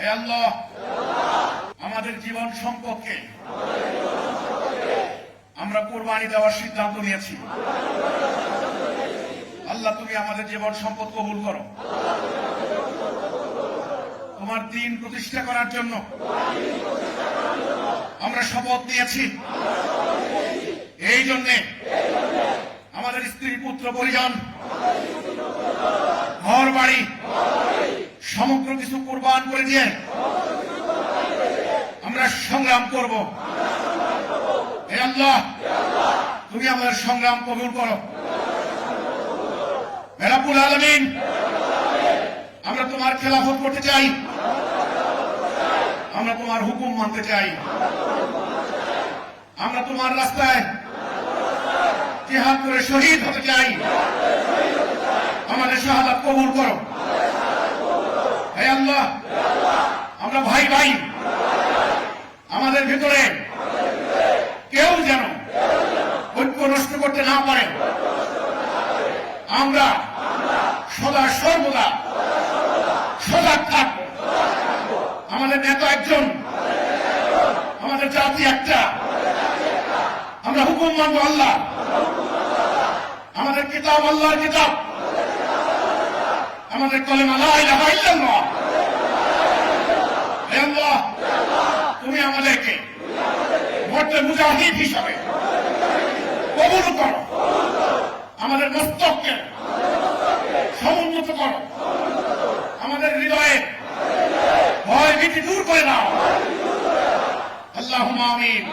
হে আল্লাহ, আমাদের জীবন সম্পদকে আমরা কোরবানি দেওয়ার সিদ্ধান্ত নিয়েছি। আল্লাহ, তুমি আমাদের জীবন সম্পদ কবুল করো। তোমার দ্বীন প্রতিষ্ঠা করার জন্য আমরা শপথ নিয়েছি। এই জন্যে আমাদের স্ত্রী, পুত্র, পরিজন, ঘর বাড়ি সমগ্র কিছু কোরবান করে দিয়ে আমরা সংগ্রাম করব। হে আল্লাহ, তুমি আমাদের সংগ্রাম কবুল করো। হে রব্বুল আলামিন, আমরা তোমার খেলাফত করতে চাই, আমরা তোমার হুকুম মানতে চাই, আমরা তোমার রাস্তায় জিহাদ করে শহীদ হতে চাই। আমাদের শাহাদাত কবুল করো। হে আল্লাহ, আমরা ভাই ভাই, আমাদের ভিতরে কেউ যেন ঐক্য নষ্ট করতে না পারে। আমরা সদা সর্বদা সজাগ থাকব। আমাদের নেতা একজন, আমাদের জাতি একটা। আমরা হুকুম মানব আল্লাহ, আমাদের কিতাব আল্লাহর কিতাব, আমাদের কলেমা লা ইলাহা ইল্লাল্লাহ। হে আল্লাহ, তুমি আমাদেরকে মর্দে মুজাহিদ হিসাবে কবুল করো। আমাদের মস্তককে সমুন্নত করো। আমাদের হৃদয়ে ভয় ভীতি দূর করে দাও। আল্লাহুম্মা আমিন।